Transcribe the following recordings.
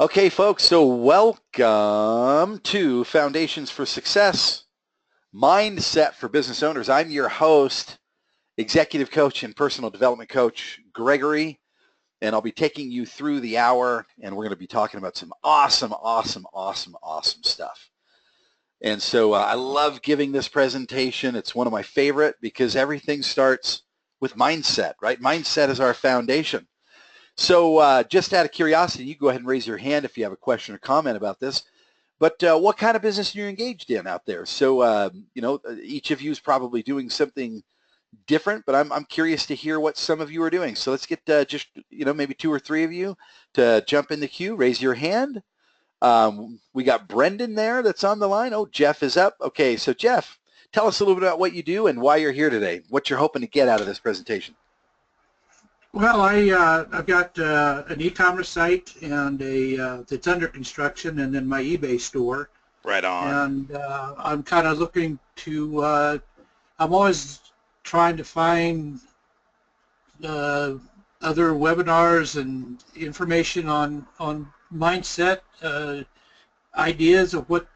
Okay, folks, so welcome to Foundations for Success, Mindset for Business Owners. I'm your host, executive coach and personal development coach, Gregory, and I'll be taking you through the hour, and we're going to be talking about some awesome stuff. And so I love giving this presentation. It's one of my favorite because everything starts with mindset, right? Mindset is our foundation. So just out of curiosity, you go ahead and raise your hand if you have a question or comment about this. But what kind of business are you engaged in out there? So, each of you is probably doing something different, but I'm curious to hear what some of you are doing. So let's get just, maybe two or three of you to jump in the queue, raise your hand. We got Brendan there that's on the line. Oh, Jeff is up. Okay, so Jeff, tell us a little bit about what you do and why you're here today, what you're hoping to get out of this presentation. Well, I've got an e-commerce site and that's under construction, and then my eBay store. Right on. And I'm kind of looking to. I'm always trying to find other webinars and information on mindset, ideas of what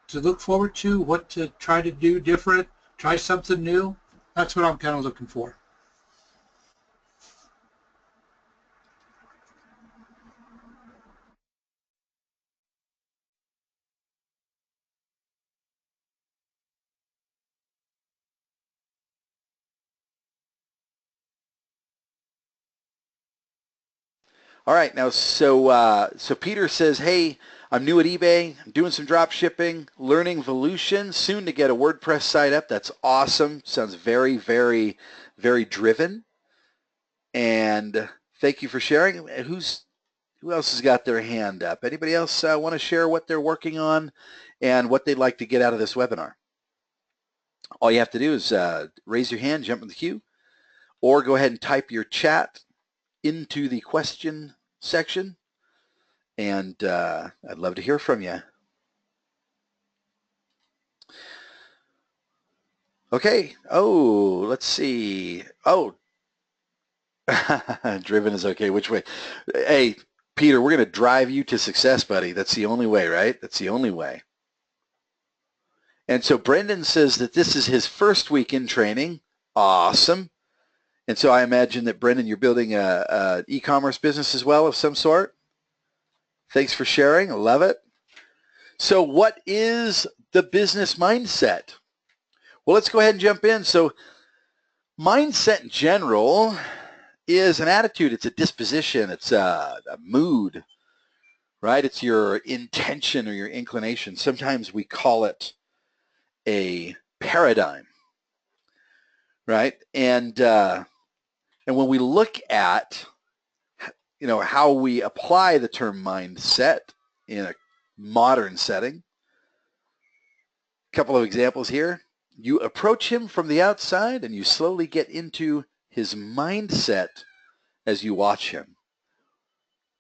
to look forward to, what to try to do different, try something new. That's what I'm kind of looking for. All right, now so Peter says, "Hey, I'm new at eBay. I'm doing some drop shipping, learning Volution, soon to get a WordPress site up. That's awesome. Sounds very, very, very driven. And thank you for sharing. Who else has got their hand up? Anybody else want to share what they're working on and what they'd like to get out of this webinar? All you have to do is raise your hand, jump in the queue, or go ahead and type your chat into the question section. And I'd love to hear from you. Okay. Oh, let's see. Oh, driven is okay. Which way? Hey, Peter, we're going to drive you to success, buddy. That's the only way, right? That's the only way. And so Brendan says that this is his first week in training. Awesome. And so I imagine that, Brendan, you're building a e-commerce business as well of some sort. Thanks for sharing. I love it. So what is the business mindset? Well, let's go ahead and jump in. So mindset in general is an attitude. It's a disposition. It's a mood, right? It's your intention or your inclination. Sometimes we call it a paradigm, right? And when we look at, how we apply the term mindset in a modern setting, a couple of examples here. You approach him from the outside and you slowly get into his mindset as you watch him.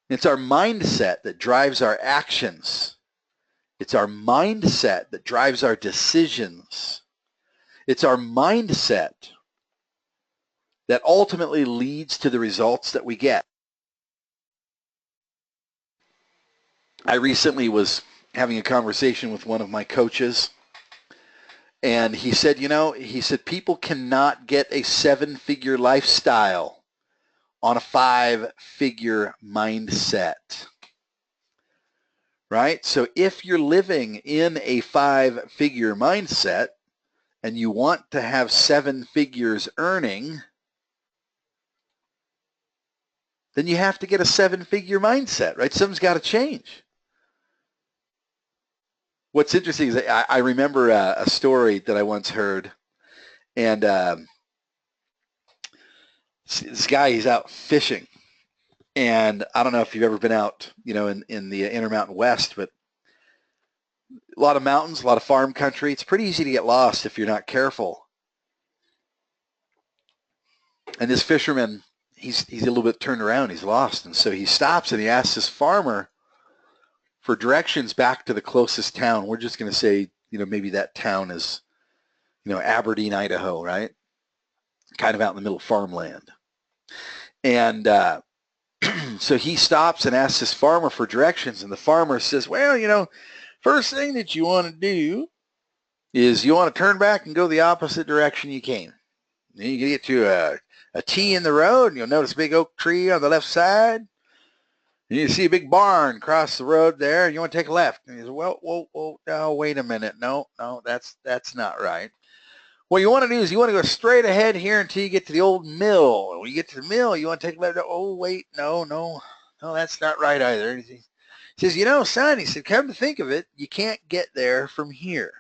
It's our mindset that drives our actions. It's our mindset that drives our decisions. It's our mindset that ultimately leads to the results that we get. I recently was having a conversation with one of my coaches, and he said, people cannot get a 7-figure lifestyle on a 5-figure mindset, right? So if you're living in a 5-figure mindset and you want to have 7 figures earning, then you have to get a 7-figure mindset, right? Something's got to change. What's interesting is I remember a story that I once heard, and this guy, he's out fishing, and I don't know if you've ever been out, in the Intermountain West, but a lot of mountains, a lot of farm country. It's pretty easy to get lost if you're not careful. And this fisherman, he's a little bit turned around, he's lost, and so he stops and he asks this farmer for directions back to the closest town. We're just going to say, maybe that town is, Aberdeen, Idaho, right? Kind of out in the middle of farmland. And So he stops and asks this farmer for directions, and the farmer says, well, first thing that you want to do is you want to turn back and go the opposite direction you came. Then you get to a T in the road, and you'll notice a big oak tree on the left side. And you see a big barn across the road there, and you want to take a left. And he says, well, whoa, no, wait a minute. No, that's not right. What you want to do is you want to go straight ahead here until you get to the old mill. And when you get to the mill, you want to take a left. Oh, wait, no, that's not right either. He says, son, he said, come to think of it, you can't get there from here.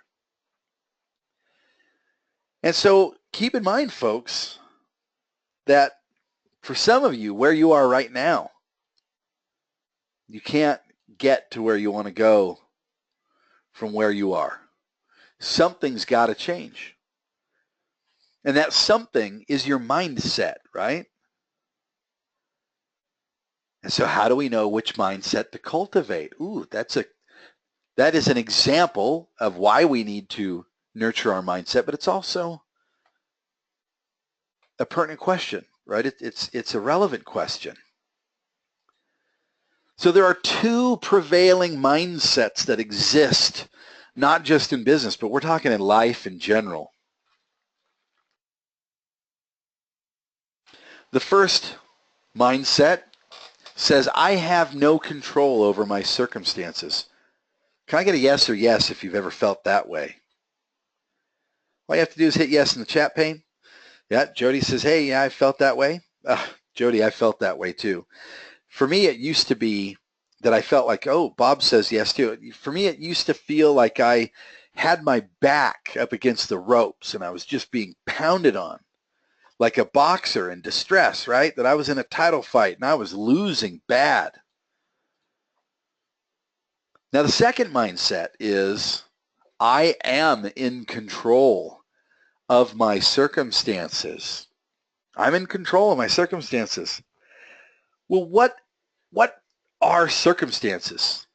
And so keep in mind, folks, that for some of you, where you are right now, you can't get to where you want to go from where you are. Something's got to change. And that something is your mindset, right? And so how do we know which mindset to cultivate? That is an example of why we need to nurture our mindset, but it's also a pertinent question, right? It's a relevant question. So there are two prevailing mindsets that exist, not just in business, but we're talking in life in general. The first mindset says, I have no control over my circumstances. Can I get a yes or yes if you've ever felt that way? All you have to do is hit yes in the chat pane. Yeah, Jody says, hey, yeah, I felt that way. Jody, I felt that way too. For me, it used to be that I felt like, oh, Bob says yes too. For me, it used to feel like I had my back up against the ropes and I was just being pounded on like a boxer in distress, right? That I was in a title fight and I was losing bad. Now, the second mindset is I am in control of my circumstances. I'm in control of my circumstances. Well, what are circumstances?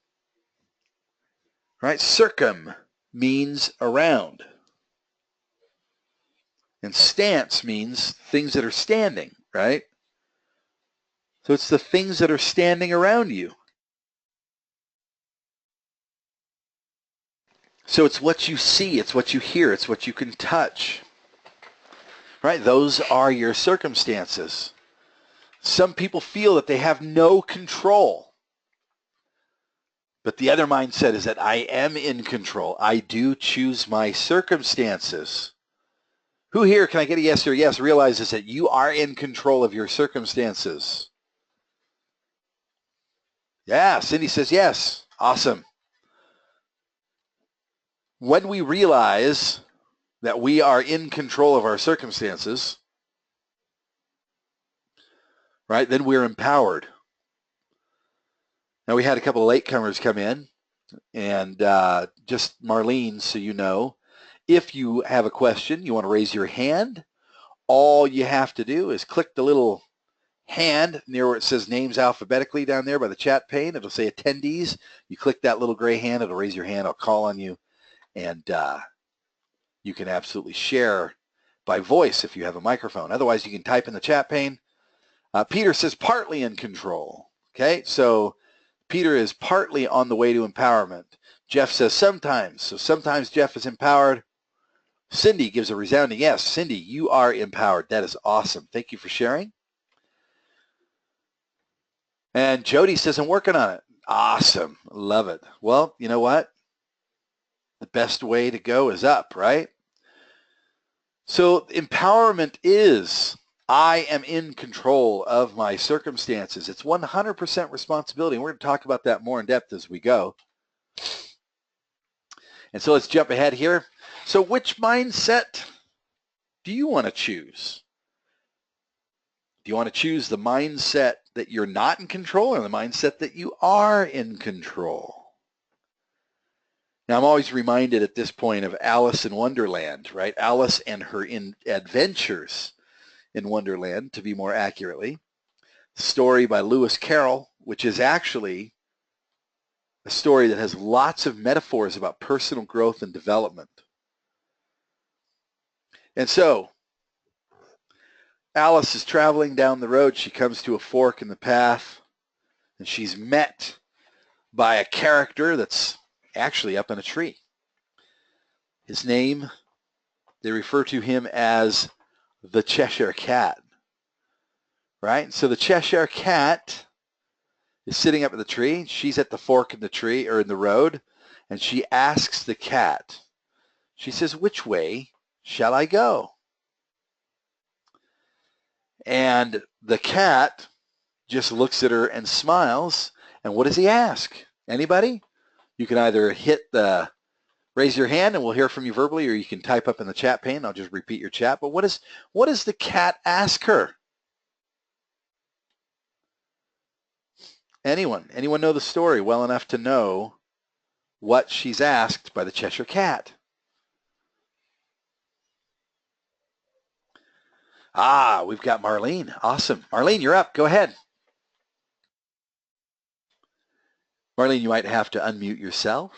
Right? Circum means around. And stance means things that are standing, right? So it's the things that are standing around you. So it's what you see, it's what you hear, it's what you can touch. Right? Those are your circumstances. Some people feel that they have no control. But the other mindset is that I am in control. I do choose my circumstances. Who here, can I get a yes or yes, realizes that you are in control of your circumstances? Yeah, Cindy says yes. Awesome. When we realize that we are in control of our circumstances, right, then we're empowered. Now, we had a couple of latecomers come in, and just Marlene, so you know, if you have a question, you want to raise your hand, all you have to do is click the little hand near where it says names alphabetically down there by the chat pane. It'll say attendees. You click that little gray hand, it'll raise your hand. I'll call on you, and you can absolutely share by voice if you have a microphone. Otherwise, you can type in the chat pane. Peter says partly in control. Okay, so Peter is partly on the way to empowerment. Jeff says sometimes. So sometimes Jeff is empowered. Cindy gives a resounding yes. Cindy, you are empowered. That is awesome. Thank you for sharing. And Jody says, I'm working on it. Awesome. Love it. Well, you know what? The best way to go is up, right? So empowerment is I am in control of my circumstances. It's 100% responsibility. And we're going to talk about that more in depth as we go. And so let's jump ahead here. So which mindset do you want to choose? Do you want to choose the mindset that you're not in control or the mindset that you are in control? Now, I'm always reminded at this point of Alice in Wonderland, right? Alice and her adventures in Wonderland, to be more accurately. Story by Lewis Carroll, which is actually a story that has lots of metaphors about personal growth and development. And so, Alice is traveling down the road. She comes to a fork in the path. and she's met by a character that's actually up in a tree. His name, they refer to him as the Cheshire Cat, right? So the Cheshire Cat is sitting up in the tree. She's at the fork in the tree or in the road, and she asks the cat, she says, "Which way shall I go?" And the cat just looks at her and smiles. And what does he ask? Anybody? You can either raise your hand and we'll hear from you verbally, or you can type up in the chat pane. I'll just repeat your chat. But what does the cat ask her? Anyone know the story well enough to know what she's asked by the Cheshire Cat? We've got Marlene. Awesome. Marlene, you're up. Go ahead. Marlene, you might have to unmute yourself.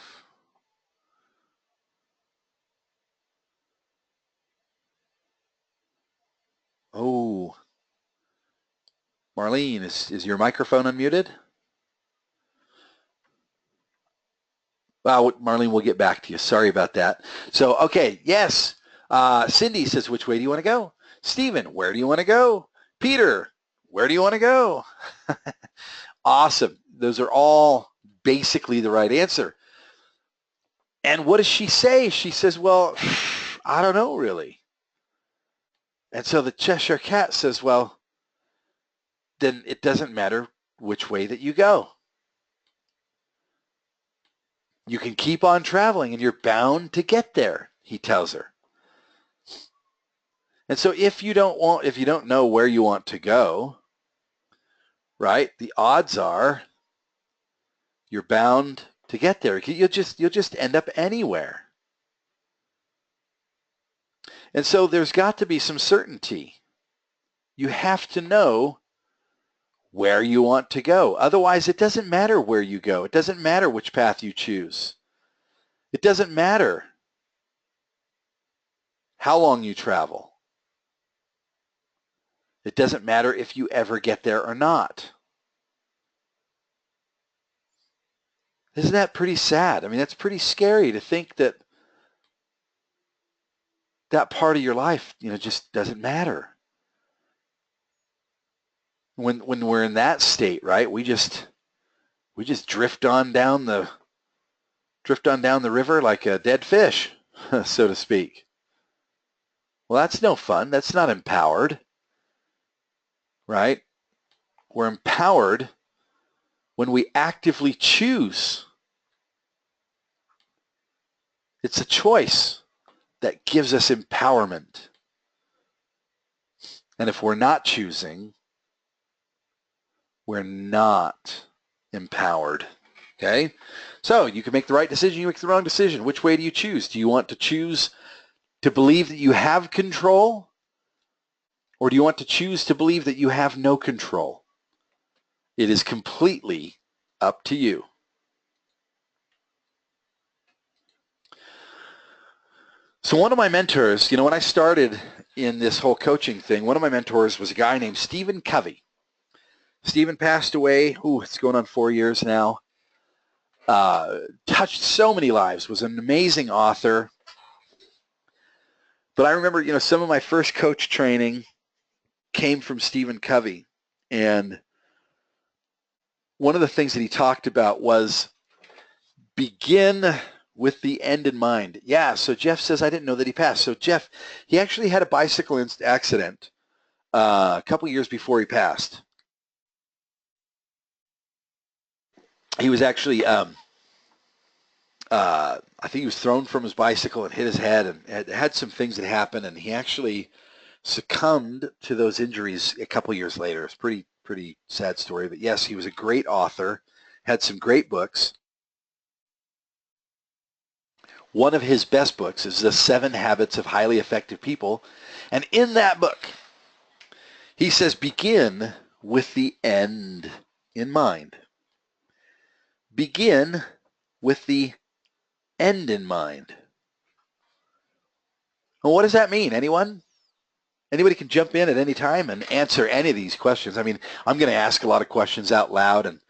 Oh, Marlene, is your microphone unmuted? Well, Marlene, we'll get back to you. Sorry about that. So, okay, yes. Cindy says, which way do you want to go? Stephen, where do you want to go? Peter, where do you want to go? Awesome. Those are all basically the right answer. And what does she say? She says, well, I don't know really. And so the Cheshire Cat says, well, then it doesn't matter which way that you go. You can keep on traveling and you're bound to get there, he tells her. And so if you don't know where you want to go, right, the odds are you're bound to get there. You'll just end up anywhere. And so there's got to be some certainty. You have to know where you want to go. Otherwise, it doesn't matter where you go. It doesn't matter which path you choose. It doesn't matter how long you travel. It doesn't matter if you ever get there or not. Isn't that pretty sad? I mean, that's pretty scary to think that that part of your life, just doesn't matter. When we're in that state, right? We just drift on down the river like a dead fish, so to speak. Well, that's no fun. That's not empowered, right? We're empowered when we actively choose. It's a choice that gives us empowerment. And if we're not choosing, we're not empowered. Okay? So you can make the right decision, you make the wrong decision. Which way do you choose? Do you want to choose to believe that you have control? Or do you want to choose to believe that you have no control? It is completely up to you. So one of my mentors, when I started in this whole coaching thing, one of my mentors was a guy named Stephen Covey. Stephen passed away, it's going on 4 years now. Touched so many lives, was an amazing author. But I remember, some of my first coach training came from Stephen Covey. And one of the things that he talked about was begin with the end in mind. Yeah, so Jeff says, I didn't know that he passed. So Jeff, he actually had a bicycle accident a couple years before he passed. He was actually, I think he was thrown from his bicycle and hit his head and had some things that happened, and he actually succumbed to those injuries a couple years later. It's a pretty sad story, but yes, he was a great author, had some great books. One of his best books is The 7 Habits of Highly Effective People. And in that book, he says, begin with the end in mind. Begin with the end in mind. Well, what does that mean? Anyone? Anybody can jump in at any time and answer any of these questions. I mean, I'm going to ask a lot of questions out loud, and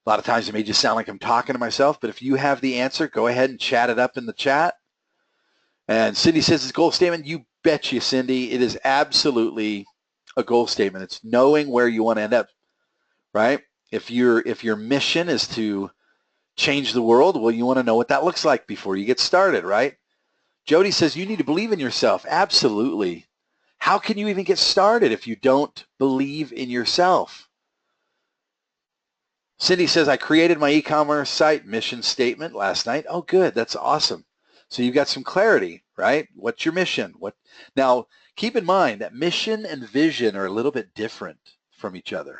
A lot of times it may just sound like I'm talking to myself, but if you have the answer, go ahead and chat it up in the chat. And Cindy says it's a goal statement. You bet you, Cindy. It is absolutely a goal statement. It's knowing where you want to end up, right? If your mission is to change the world, well, you want to know what that looks like before you get started, right? Jody says you need to believe in yourself. Absolutely. How can you even get started if you don't believe in yourself? Cindy says, I created my e-commerce site mission statement last night. Oh, good. That's awesome. So you've got some clarity, right? What's your mission? Now, keep in mind that mission and vision are a little bit different from each other.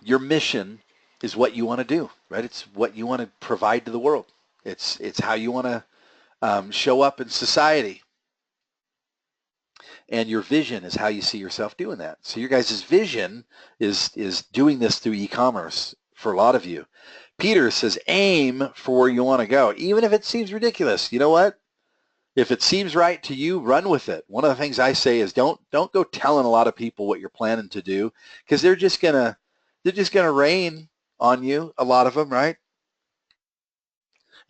Your mission is what you want to do, right? It's what you want to provide to the world. It's how you want to show up in society. And your vision is how you see yourself doing that. So your guys' vision is doing this through e-commerce for a lot of you. Peter says, aim for where you want to go, even if it seems ridiculous. You know what? If it seems right to you, run with it. One of the things I say is don't go telling a lot of people what you're planning to do, because they're just gonna rain on you, a lot of them, right?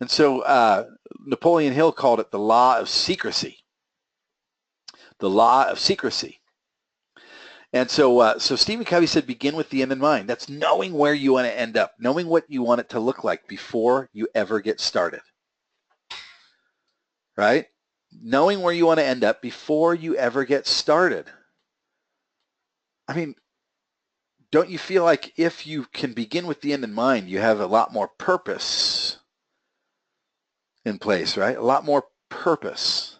And so Napoleon Hill called it the law of secrecy. The law of secrecy. And so Stephen Covey said, begin with the end in mind. That's knowing where you want to end up, knowing what you want it to look like before you ever get started, right? Knowing where you want to end up before you ever get started. I mean, don't you feel like if you can begin with the end in mind, you have a lot more purpose in place, right? A lot more purpose.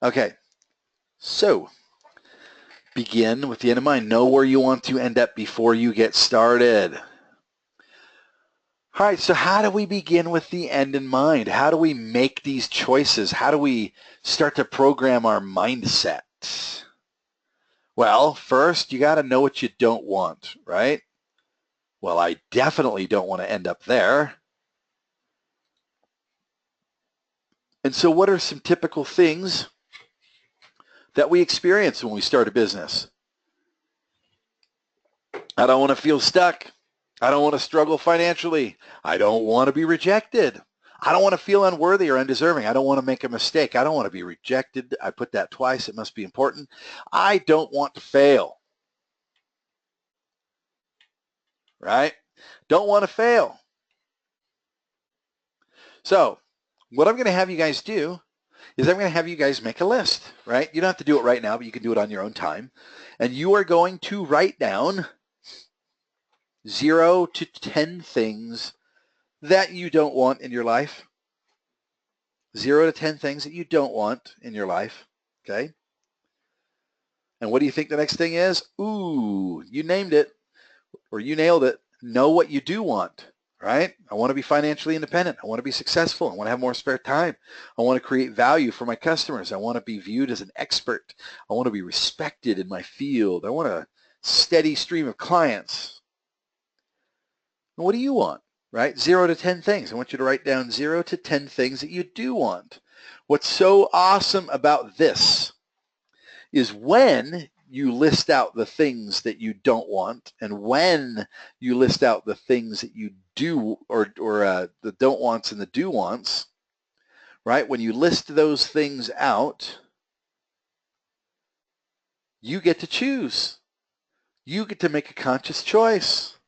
Okay, so begin with the end in mind. Know where you want to end up before you get started. All right, so how do we begin with the end in mind? How do we make these choices? How do we start to program our mindset? Well, first, you got to know what you don't want, right? Well, I definitely don't want to end up there. And so what are some typical things that we experience when we start a business? I don't want to feel stuck. I don't want to struggle financially. I don't want to be rejected. I don't want to feel unworthy or undeserving. I don't want to make a mistake. I don't want to be rejected. I put that twice. It must be important. I don't want to fail. Right? Don't want to fail. So what I'm going to have you guys do is I'm going to have you guys make a list, right? You don't have to do it right now, but you can do it on your own time. And you are going to write down 0 to 10 things that you don't want in your life. 0 to 10 things that you don't want in your life, okay? And what do you think the next thing is? Ooh, you named it, or you nailed it. Know what you do want, right? I want to be financially independent. I want to be successful. I want to have more spare time. I want to create value for my customers. I want to be viewed as an expert. I want to be respected in my field. I want a steady stream of clients. And what do you want, right? 0 to 10 things. I want you to write down 0 to 10 things that you do want. What's so awesome about this is when you list out the things that you don't want, and when you list out the things that you do, or the don't wants and the do wants, right? When you list those things out, you get to choose. You get to make a conscious choice,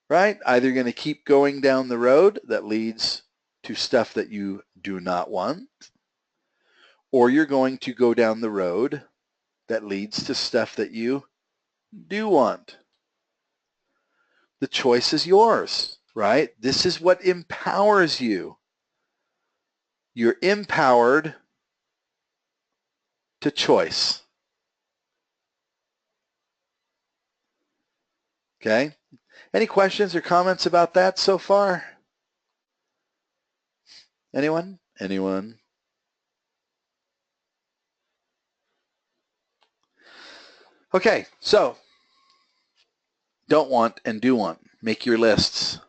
right? Either you're going to keep going down the road that leads to stuff that you do not want, or you're going to go down the road that leads to stuff that you do want. The choice is yours, right? This is what empowers you. You're empowered to choice. Okay? Any questions or comments about that so far? Anyone? Anyone? Okay, so don't want and do want. Make your lists.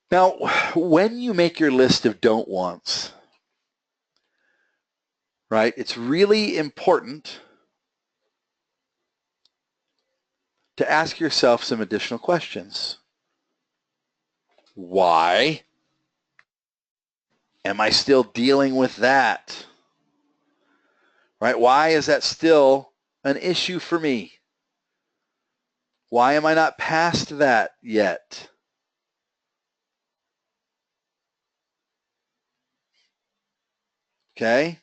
Now, when you make your list of don't wants, right? It's really important to ask yourself some additional questions. Why am I still dealing with that? Right? Why is that still an issue for me? Why am I not past that yet? Okay?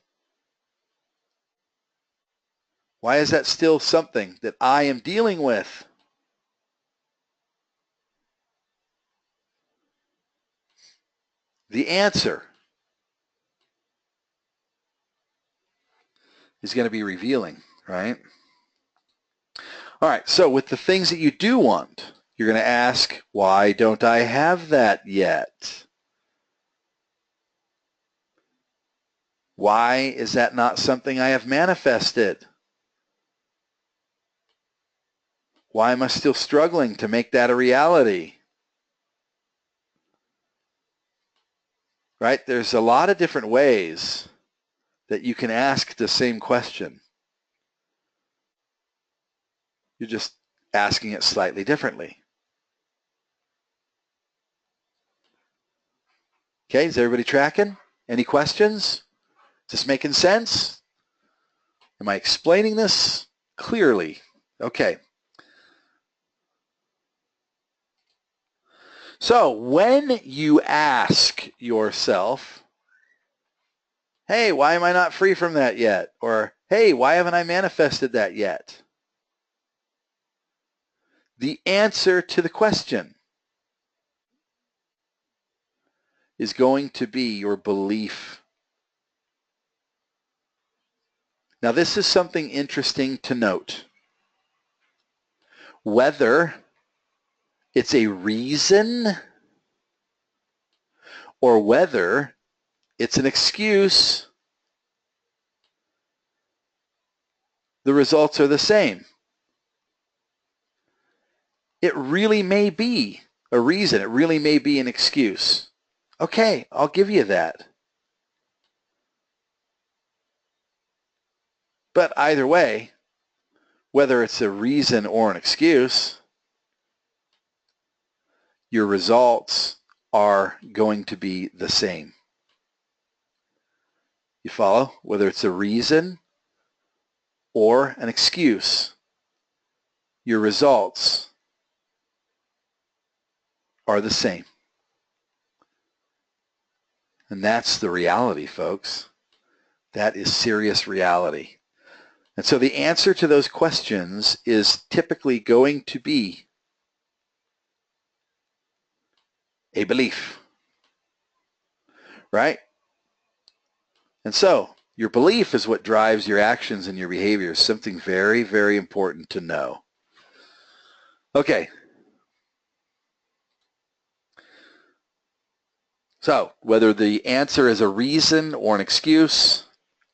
Why is that still something that I am dealing with? The answer is going to be revealing, right? All right, so with the things that you do want, you're going to ask, why don't I have that yet? Why is that not something I have manifested? Why am I still struggling to make that a reality? Right? There's a lot of different ways that you can ask the same question. You're just asking it slightly differently. Okay, is everybody tracking? Any questions? Is this making sense? Am I explaining this clearly? Okay. So when you ask yourself, hey, why am I not free from that yet? Or, hey, why haven't I manifested that yet? The answer to the question is going to be your belief. Now, this is something interesting to note. Whether it's a reason or whether it's an excuse, the results are the same. It really may be a reason. It really may be an excuse. Okay, I'll give you that. But either way, whether it's a reason or an excuse, your results are going to be the same. You follow? Whether it's a reason or an excuse, your results are the same. And that's the reality, folks. That is serious reality. And so the answer to those questions is typically going to be a belief, right? And so your belief is what drives your actions and your behaviors, something very, very important to know. Okay. So whether the answer is a reason or an excuse,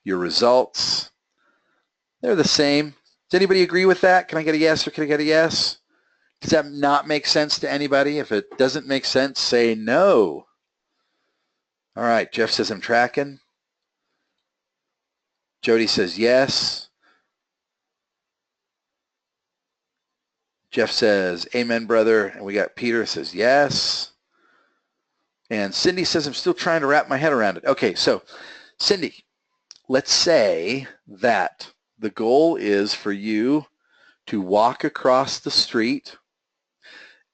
your results, they're the same. Does anybody agree with that? Can I get a yes or can I get a yes? Does that not make sense to anybody? If it doesn't make sense, say no. All right, Jeff says I'm tracking. Jody says yes. Jeff says amen, brother. And we got Peter says yes. And Cindy says I'm still trying to wrap my head around it. Okay, so Cindy, let's say that the goal is for you to walk across the street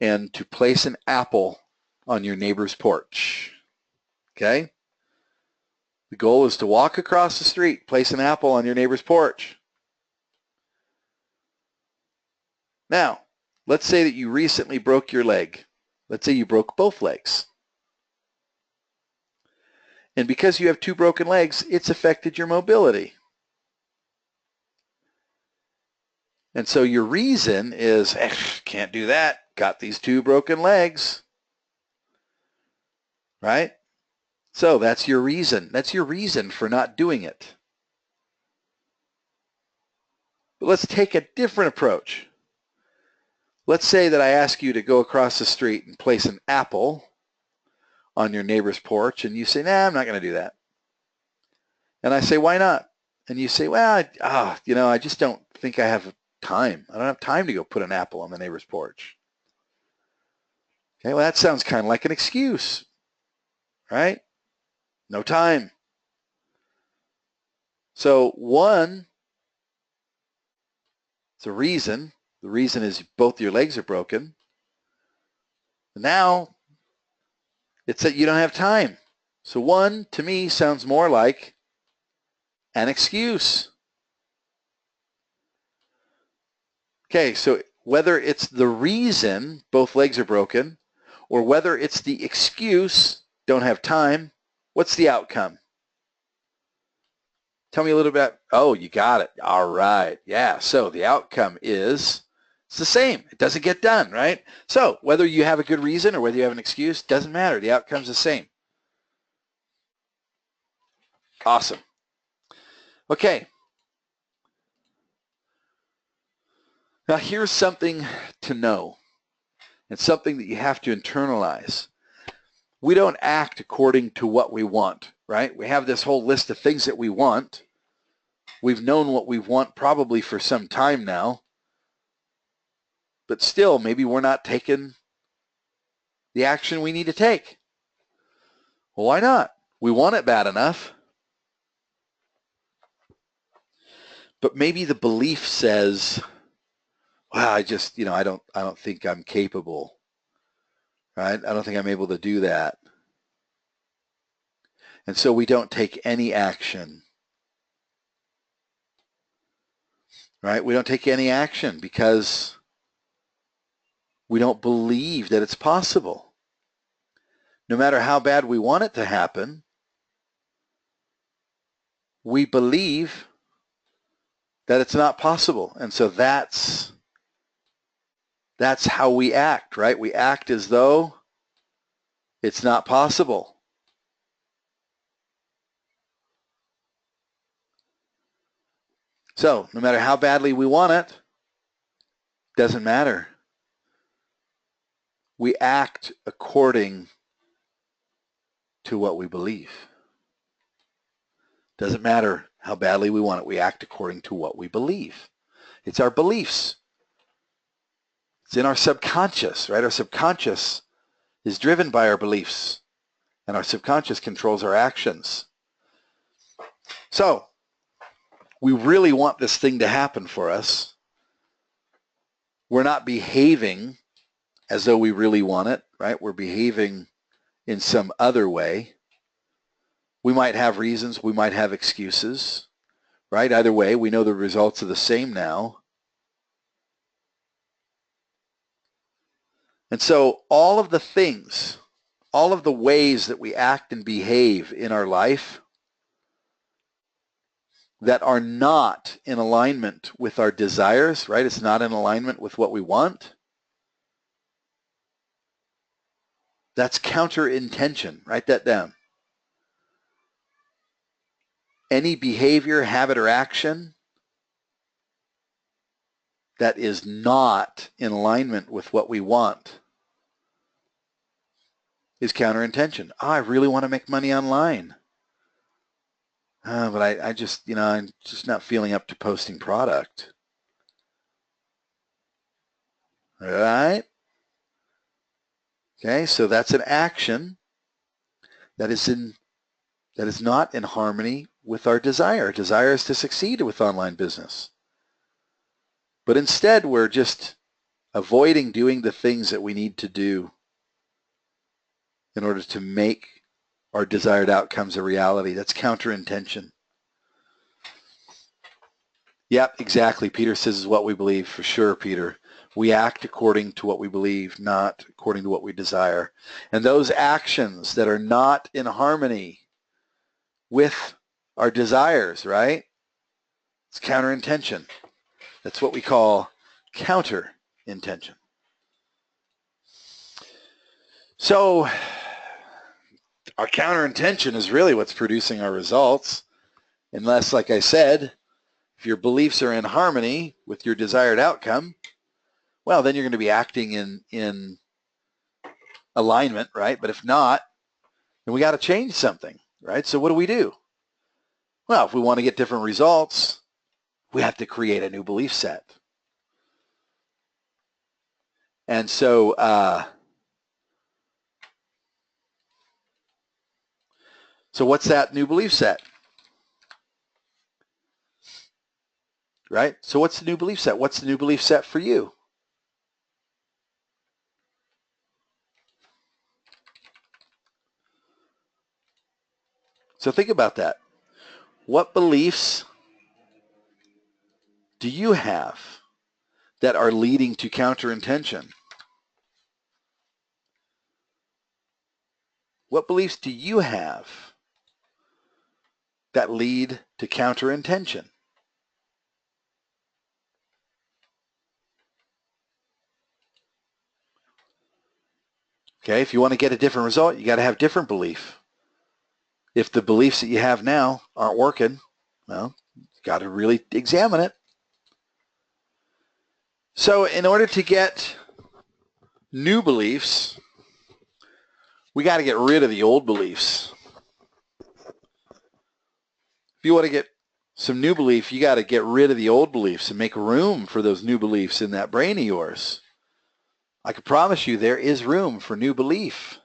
and to place an apple on your neighbor's porch. Okay? The goal is to walk across the street, place an apple on your neighbor's porch. Now, let's say that you recently broke your leg. Let's say you broke both legs. And because you have two broken legs, it's affected your mobility. And so your reason is, can't do that. Got these two broken legs. Right? So that's your reason. That's your reason for not doing it. But let's take a different approach. Let's say that I ask you to go across the street and place an apple on your neighbor's porch, and you say, nah, I'm not going to do that. And I say, why not? and you say, well, I just don't think I have time. I don't have time to go put an apple on the neighbor's porch. Okay, well, that sounds kind of like an excuse, right? No time. So one, it's a reason. The reason is both your legs are broken. Now, it's that you don't have time. So one, to me, sounds more like an excuse. Okay, so whether it's the reason both legs are broken or whether it's the excuse, don't have time, what's the outcome? Tell me a little bit. Oh, you got it. All right. Yeah, so the outcome is it's the same. It doesn't get done, right? So whether you have a good reason or whether you have an excuse, doesn't matter. The outcome's the same. Awesome. Okay. Now here's something to know. It's something that you have to internalize. We don't act according to what we want, right? We have this whole list of things that we want. We've known what we want probably for some time now, but still maybe we're not taking the action we need to take. Well, why not? We want it bad enough. But maybe the belief says, well, I don't think I'm capable, right? I don't think I'm able to do that. And so we don't take any action, right? We don't take any action because we don't believe that it's possible. No matter how bad we want it to happen, we believe that it's not possible. And so that's how we act, right? We act as though it's not possible. So no matter how badly we want it, doesn't matter. We act according to what we believe. Doesn't matter how badly we want it. We act according to what we believe. It's our beliefs. It's in our subconscious, right? Our subconscious is driven by our beliefs, and our subconscious controls our actions. So we really want this thing to happen for us. We're not behaving as though we really want it, right? We're behaving in some other way. We might have reasons, we might have excuses, right? Either way, we know the results are the same now. And so all of the things, all of the ways that we act and behave in our life that are not in alignment with our desires, right? It's not in alignment with what we want. That's counter-intention. Write that down. Any behavior, habit, or action that is not in alignment with what we want is counter-intention. Oh, I really want to make money online. But I just, I'm just not feeling up to posting product. All right? Okay, so that's an action that is not in harmony with our desire. Our desire is to succeed with online business. But instead, we're just avoiding doing the things that we need to do in order to make our desired outcomes a reality. That's counter-intention. Yep, exactly. Peter says is what we believe. For sure, Peter. We act according to what we believe, not according to what we desire. And those actions that are not in harmony with our desires, right? It's counter-intention. That's what we call counter-intention. So our counter-intention is really what's producing our results. Unless, like I said, if your beliefs are in harmony with your desired outcome, well, then you're going to be acting in alignment, right? But if not, then we got to change something, right? So what do? Well, if we want to get different results, we have to create a new belief set. And so what's that new belief set? Right? So what's the new belief set? What's the new belief set for you? So think about that. What beliefs do you have that are leading to counter-intention? What beliefs do you have that lead to counter-intention? Okay, if you want to get a different result, you got to have different belief. If the beliefs that you have now aren't working, well, you got to really examine it. So in order to get new beliefs, we got to get rid of the old beliefs. If you want to get some new belief, you got to get rid of the old beliefs and make room for those new beliefs in that brain of yours. I can promise you there is room for new belief.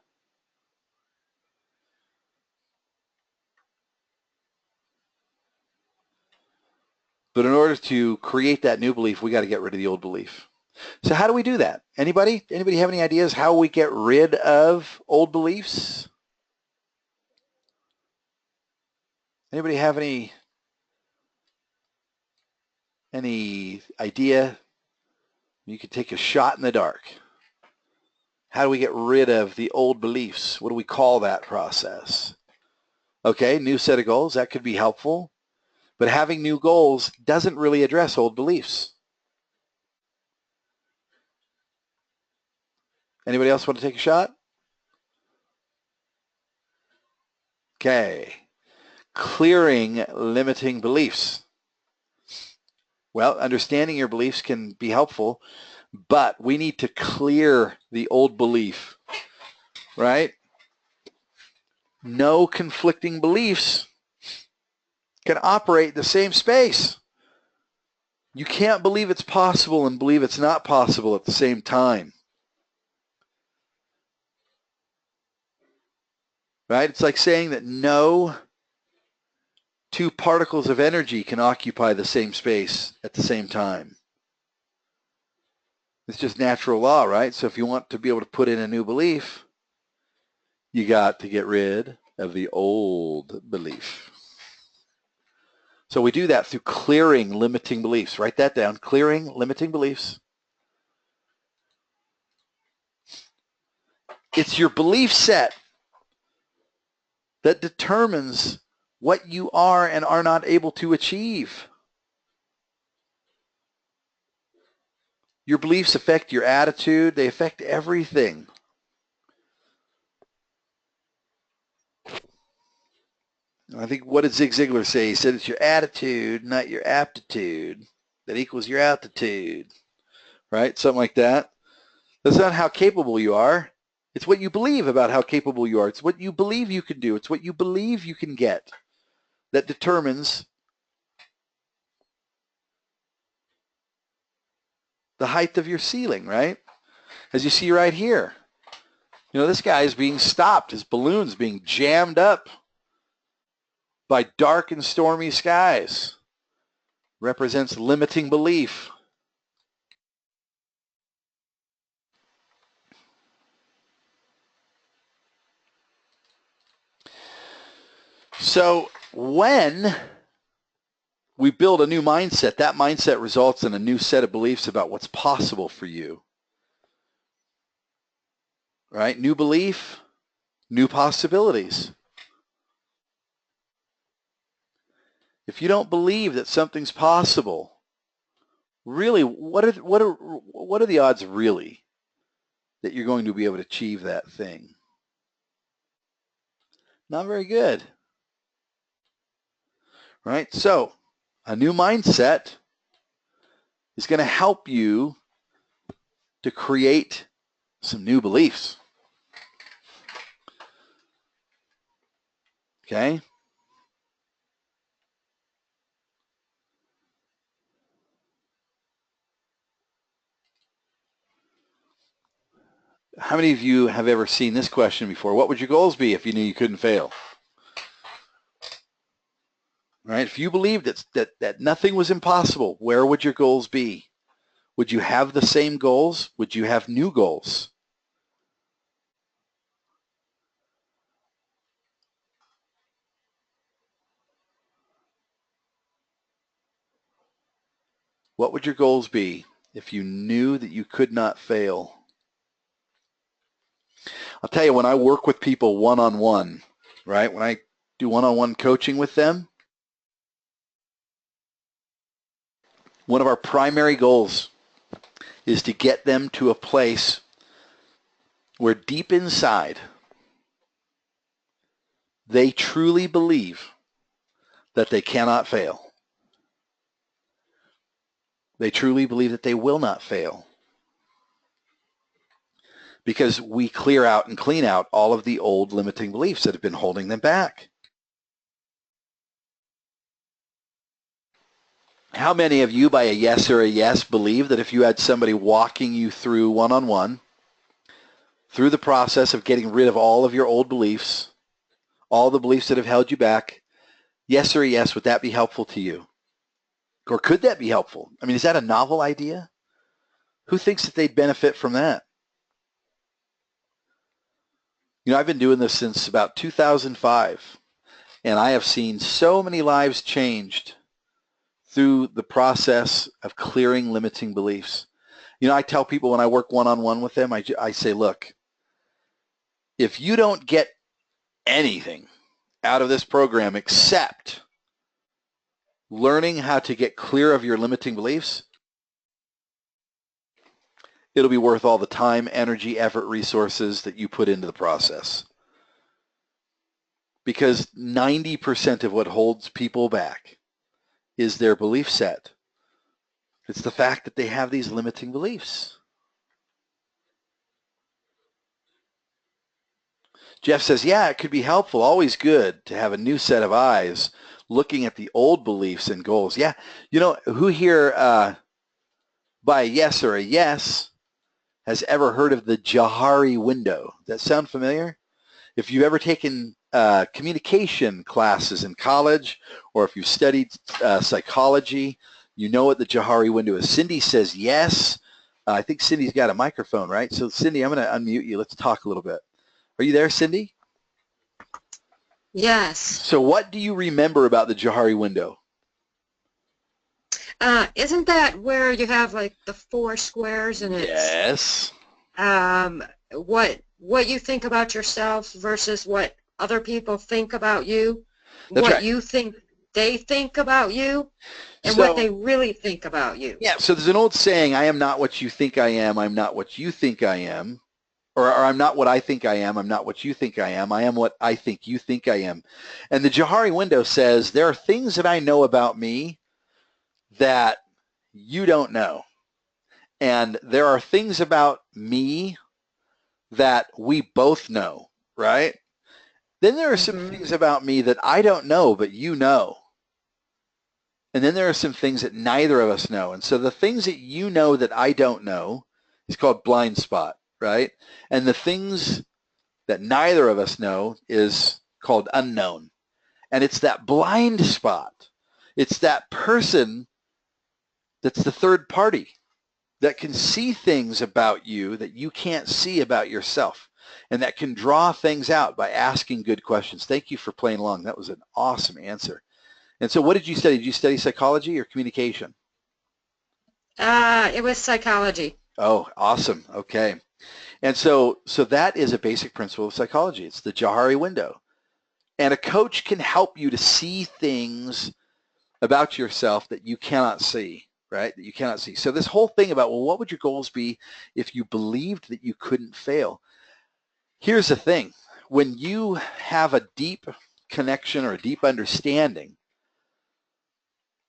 But in order to create that new belief, we got to get rid of the old belief. So how do we do that? Anybody have any ideas how we get rid of old beliefs? Anybody have any idea? You could take a shot in the dark. How do we get rid of the old beliefs? What do we call that process? Okay, new set of goals, that could be helpful. But having new goals doesn't really address old beliefs. Anybody else want to take a shot? Okay. Clearing limiting beliefs. Well, understanding your beliefs can be helpful, but we need to clear the old belief, right? No conflicting beliefs can operate in the same space. You can't believe it's possible and believe it's not possible at the same time. Right? It's like saying that no two particles of energy can occupy the same space at the same time. It's just natural law, right? So if you want to be able to put in a new belief, you got to get rid of the old belief. So we do that through clearing limiting beliefs. Write that down, clearing limiting beliefs. It's your belief set that determines what you are and are not able to achieve. Your beliefs affect your attitude. They affect everything. I think, what did Zig Ziglar say? He said it's your attitude, not your aptitude, that equals your altitude, right? Something like that. That's not how capable you are. It's what you believe about how capable you are. It's what you believe you can do. It's what you believe you can get that determines the height of your ceiling, right? As you see right here. You know, this guy is being stopped. His balloon's being jammed up by dark and stormy skies. Represents limiting belief. So when we build a new mindset, that mindset results in a new set of beliefs about what's possible for you. Right? New belief, new possibilities. If you don't believe that something's possible, really, what are the odds really that you're going to be able to achieve that thing? Not very good. Right? So, a new mindset is going to help you to create some new beliefs. Okay? How many of you have ever seen this question before? What would your goals be if you knew you couldn't fail? Right? If you believed that nothing was impossible, where would your goals be? Would you have the same goals? Would you have new goals? What would your goals be if you knew that you could not fail? I'll tell you, when I work with people one-on-one, right, when I do one-on-one coaching with them, one of our primary goals is to get them to a place where deep inside they truly believe that they cannot fail. They truly believe that they will not fail. Because we clear out and clean out all of the old limiting beliefs that have been holding them back. How many of you, by a yes or a yes, believe that if you had somebody walking you through one-on-one, through the process of getting rid of all of your old beliefs, all the beliefs that have held you back, yes or a yes, would that be helpful to you? Or could that be helpful? I mean, is that a novel idea? Who thinks that they'd benefit from that? You know, I've been doing this since about 2005, and I have seen so many lives changed through the process of clearing limiting beliefs. You know, I tell people when I work one-on-one with them, I say, look, if you don't get anything out of this program except learning how to get clear of your limiting beliefs, it'll be worth all the time, energy, effort, resources that you put into the process. Because 90% of what holds people back is their belief set. It's the fact that they have these limiting beliefs. Jeff says, yeah, it could be helpful, always good to have a new set of eyes looking at the old beliefs and goals. Yeah, you know, who here by a yes or a yes has ever heard of the Johari window? Does that sound familiar? If you've ever taken communication classes in college, or if you've studied psychology, you know what the Johari window is. Cindy says yes. I think Cindy's got a microphone, right? So Cindy, I'm going to unmute you. Let's talk a little bit. Are you there, Cindy? Yes. So what do you remember about the Johari window? Isn't that where you have like the four squares and it's Yes. What you think about yourself versus what other people think about you, That's what right. you think they think about you, and So, what they really think about you. yeah, so there's an old saying, I am not what you think I am, I'm not what you think I am. Or I'm not what I think I am not what you think I am what I think you think I am. And the Johari window says, there are things that I know about me that you don't know. And there are things about me that we both know, right? Then there are some things about me that I don't know, but you know. And then there are some things that neither of us know. And so the things that you know that I don't know is called blind spot, right? And the things that neither of us know is called unknown. And it's that blind spot. It's that person that's the third party that can see things about you that you can't see about yourself, and that can draw things out by asking good questions. Thank you for playing along. That was an awesome answer. And so what did you study? Did you study psychology or communication? It was psychology. Oh, awesome. Okay. And so that is a basic principle of psychology. It's the Johari window. And a coach can help you to see things about yourself that you cannot see, right? That you cannot see. So this whole thing about, well, what would your goals be if you believed that you couldn't fail? Here's the thing. When you have a deep connection or a deep understanding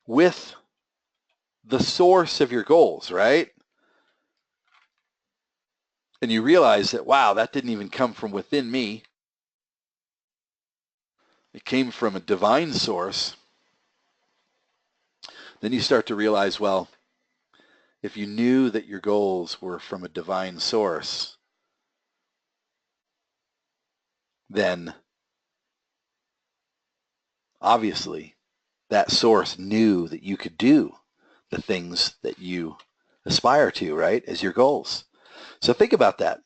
with the source of your goals, right? And you realize that, wow, that didn't even come from within me. It came from a divine source. Then you start to realize, well, if you knew that your goals were from a divine source, then obviously that source knew that you could do the things that you aspire to, right, as your goals. So think about that.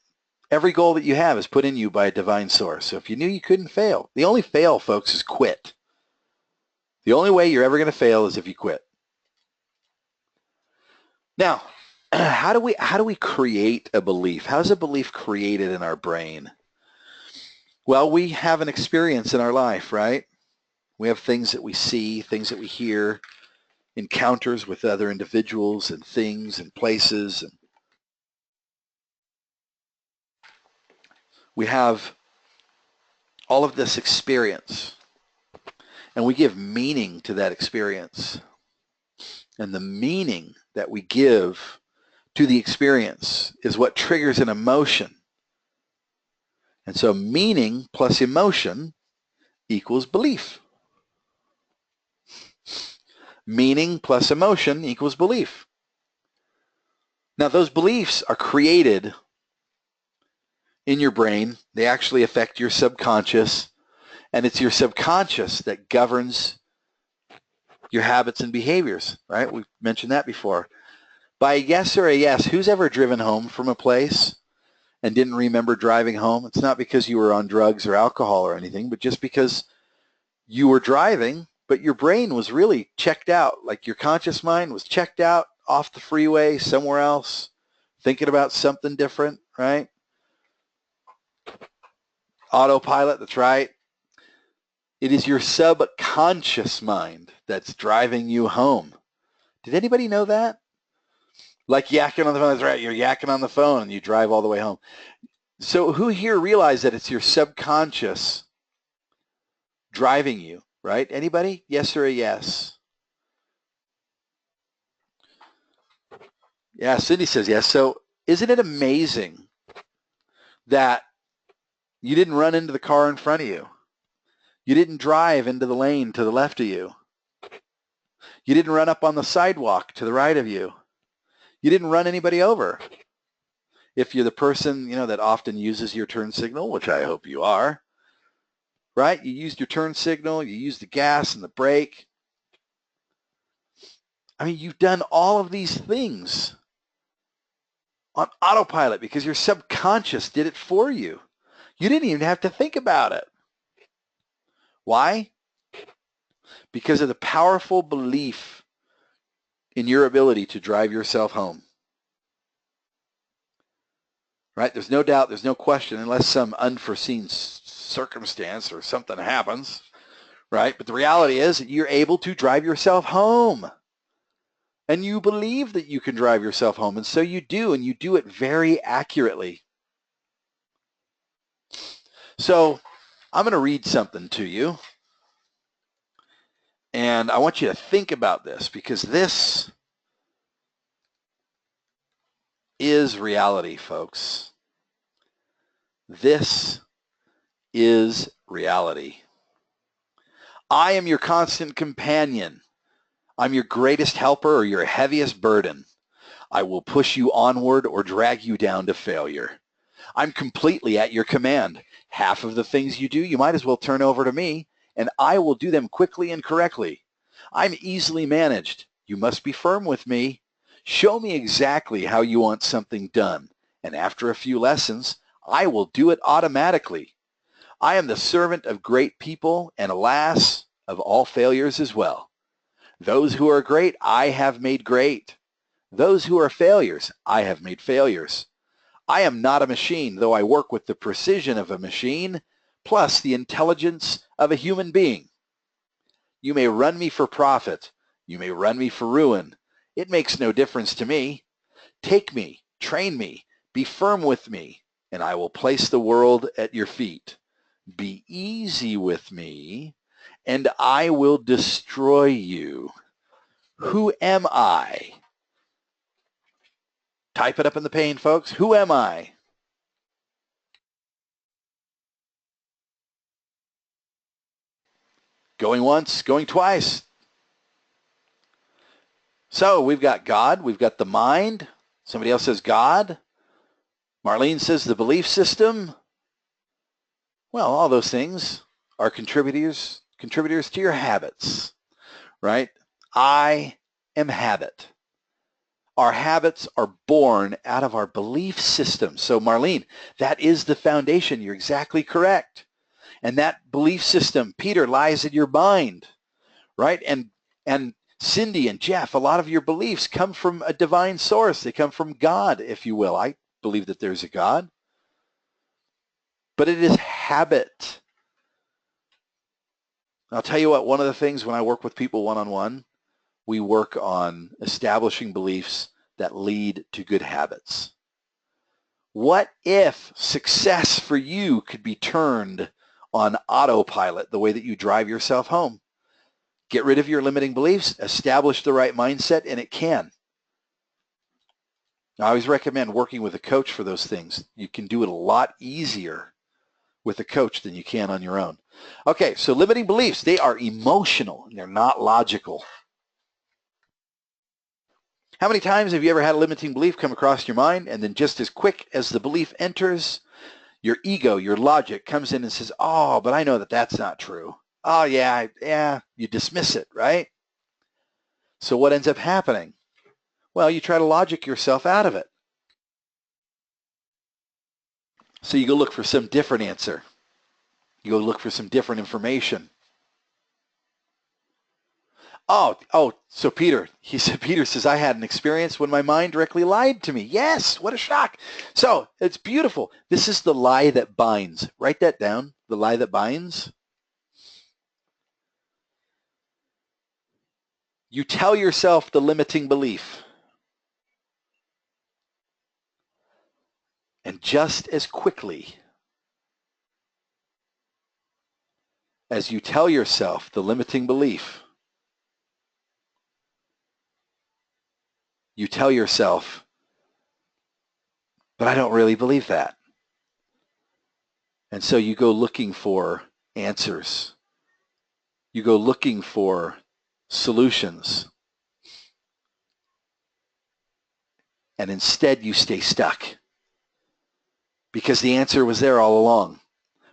Every goal that you have is put in you by a divine source. So if you knew you couldn't fail, the only fail, folks, is quit. The only way you're ever going to fail is if you quit. Now, how do we create a belief? How is a belief created in our brain? Well, we have an experience in our life, right? We have things that we see, things that we hear, encounters with other individuals and things and places. And we have all of this experience, and we give meaning to that experience. And the meaning that we give to the experience is what triggers an emotion. And so meaning plus emotion equals belief. Meaning plus emotion equals belief. Now, those beliefs are created in your brain. They actually affect your subconscious, and it's your subconscious that governs your habits and behaviors, right? We've mentioned that before. By a yes or a yes, who's ever driven home from a place and didn't remember driving home? It's not because you were on drugs or alcohol or anything, but just because you were driving, but your brain was really checked out. Like your conscious mind was checked out off the freeway somewhere else, thinking about something different, right? Autopilot, that's right. It is your subconscious mind that's driving you home. Did anybody know that? Like yakking on the phone, that's right. You're yakking on the phone and you drive all the way home. So who here realized that it's your subconscious driving you, right? Anybody? Yes or a yes? Yeah, Cindy says yes. So isn't it amazing that you didn't run into the car in front of you? You didn't drive into the lane to the left of you. You didn't run up on the sidewalk to the right of you. You didn't run anybody over. If you're the person, that often uses your turn signal, which I hope you are, right? You used your turn signal, you used the gas and the brake. I mean, you've done all of these things on autopilot because your subconscious did it for you. You didn't even have to think about it. Why? Because of the powerful belief in your ability to drive yourself home. Right? There's no doubt, there's no question, unless some unforeseen circumstance or something happens, right? But the reality is that you're able to drive yourself home. And you believe that you can drive yourself home, and so you do, and you do it very accurately. So I'm going to read something to you, and I want you to think about this, because this is reality, folks. This is reality. I am your constant companion. I'm your greatest helper or your heaviest burden. I will push you onward or drag you down to failure. I'm completely at your command. Half of the things you do, you might as well turn over to me, and I will do them quickly and correctly. I'm easily managed. You must be firm with me. Show me exactly how you want something done, and after a few lessons, I will do it automatically. I am the servant of great people, and alas, of all failures as well. Those who are great, I have made great. Those who are failures, I have made failures. I am not a machine, though I work with the precision of a machine, plus the intelligence of a human being. You may run me for profit. You may run me for ruin. It makes no difference to me. Take me, train me, be firm with me, and I will place the world at your feet. Be easy with me, and I will destroy you. Who am I? Type it up in the pane, folks. Who am I? Going once, going twice. So we've got God, we've got the mind. Somebody else says God. Marlene says the belief system. Well, all those things are contributors to your habits, right? I am habit. Our habits are born out of our belief system. So Marlene, that is the foundation. You're exactly correct. And that belief system, Peter, lies in your mind, right? And Cindy and Jeff, a lot of your beliefs come from a divine source. They come from God, if you will. I believe that there's a God. But it is habit. I'll tell you what, one of the things when I work with people one-on-one, we work on establishing beliefs that lead to good habits. What if success for you could be turned on autopilot the way that you drive yourself home? Get rid of your limiting beliefs, establish the right mindset, and it can. I always recommend working with a coach for those things. You can do it a lot easier with a coach than you can on your own. Okay, so limiting beliefs, they are emotional. They're not logical. How many times have you ever had a limiting belief come across your mind, and then just as quick as the belief enters, your ego, your logic comes in and says, oh, but I know that that's not true. Oh, yeah, you dismiss it, right? So what ends up happening? Well, you try to logic yourself out of it. So you go look for some different answer. You go look for some different information. So Peter says, I had an experience when my mind directly lied to me. Yes, what a shock. So it's beautiful. This is the lie that binds. Write that down, the lie that binds. You tell yourself the limiting belief. And just as quickly as you tell yourself the limiting belief, you tell yourself, but I don't really believe that. And so you go looking for answers. You go looking for solutions. And instead you stay stuck because the answer was there all along.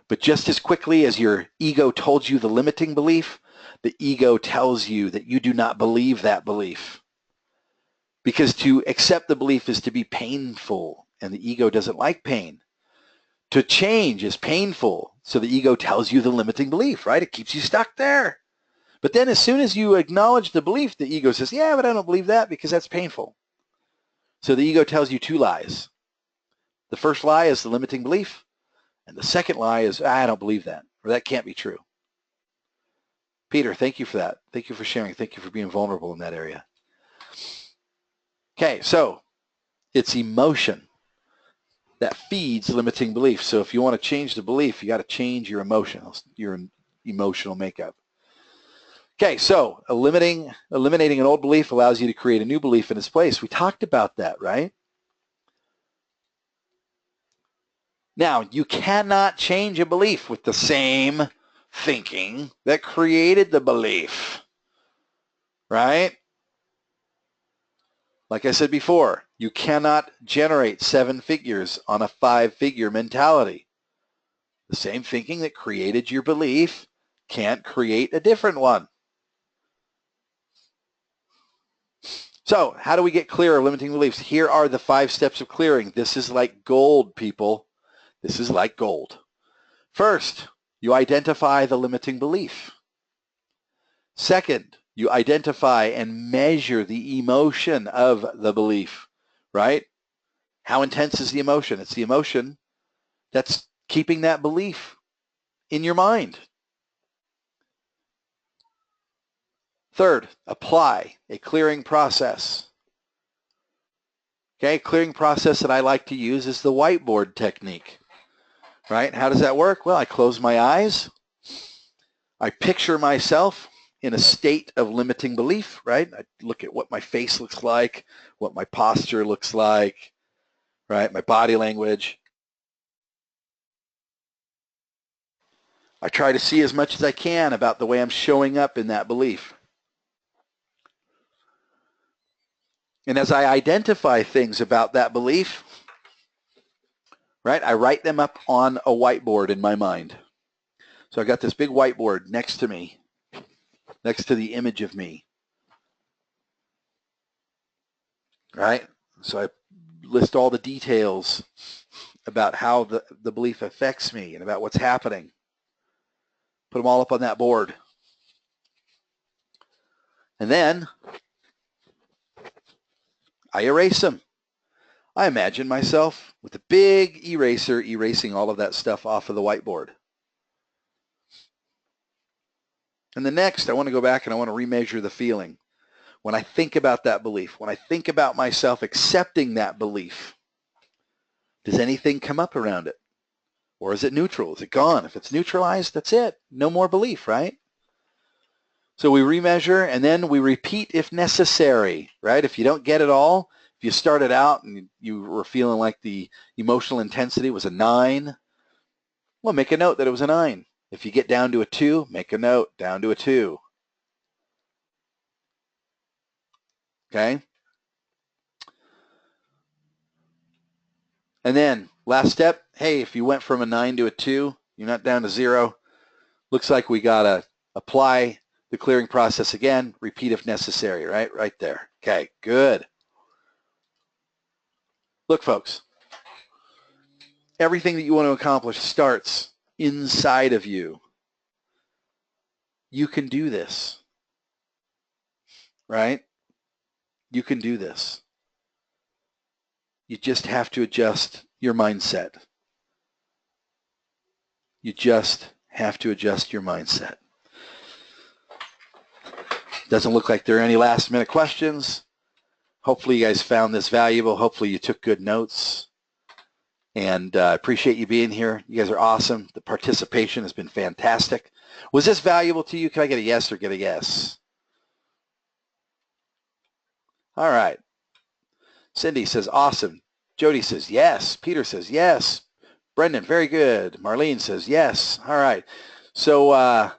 But just as quickly as your ego told you the limiting belief, the ego tells you that you do not believe that belief. Because to accept the belief is to be painful, and the ego doesn't like pain. To change is painful, so the ego tells you the limiting belief, right? It keeps you stuck there. But then as soon as you acknowledge the belief, the ego says, yeah, but I don't believe that because that's painful. So the ego tells you two lies. The first lie is the limiting belief, and the second lie is, I don't believe that, or that can't be true. Peter, thank you for that. Thank you for sharing. Thank you for being vulnerable in that area. Okay, so it's emotion that feeds limiting belief. So if you want to change the belief, you got to change your emotional makeup. Okay, so eliminating an old belief allows you to create a new belief in its place. We talked about that, right? Now, you cannot change a belief with the same thinking that created the belief, right? Like I said before, you cannot generate 7 figures on a 5-figure mentality. The same thinking that created your belief can't create a different one. So how do we get clear of limiting beliefs? Here are the 5 steps of clearing. This is like gold, people. This is like gold. First, you identify the limiting belief. Second, you identify and measure the emotion of the belief, right? How intense is the emotion? It's the emotion that's keeping that belief in your mind. Third, apply a clearing process. Okay, clearing process that I like to use is the whiteboard technique, right? How does that work? Well, I close my eyes. I picture myself in a state of limiting belief, right? I look at what my face looks like, what my posture looks like, right? My body language. I try to see as much as I can about the way I'm showing up in that belief. And as I identify things about that belief, right, I write them up on a whiteboard in my mind. So I got this big whiteboard next to me, next to the image of me, right? So I list all the details about how the belief affects me and about what's happening. Put them all up on that board. And then I erase them. I imagine myself with a big eraser erasing all of that stuff off of the whiteboard. And the next, I want to go back and I want to remeasure the feeling. When I think about that belief, when I think about myself accepting that belief, does anything come up around it? Or is it neutral? Is it gone? If it's neutralized, that's it. No more belief, right? So we remeasure and then we repeat if necessary, right? If you don't get it all, if you started out and you were feeling like the emotional intensity was a 9, well, make a note that it was a 9. If you get down to a 2, make a note, down to a 2. Okay? And then last step, hey, if you went from a 9 to a 2, you're not down to 0. Looks like we got to apply the clearing process again, repeat if necessary, right? Right there. Okay, good. Look, folks, everything that you want to accomplish starts inside of you. You can do this, right? You can do this. You just have to adjust your mindset. You just have to adjust your mindset. Doesn't look like there are any last minute questions. Hopefully you guys found this valuable. Hopefully you took good notes. And I appreciate you being here. You guys are awesome. The participation has been fantastic. Was this valuable to you? Can I get a yes or get a yes? All right. Cindy says, awesome. Jody says, yes. Peter says, yes. Brendan, very good. Marlene says, yes. All right. So,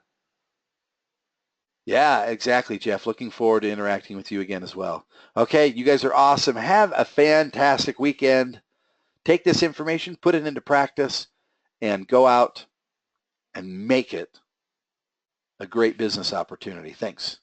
yeah, exactly, Jeff. Looking forward to interacting with you again as well. Okay, you guys are awesome. Have a fantastic weekend. Take this information, put it into practice, and go out and make it a great business opportunity. Thanks.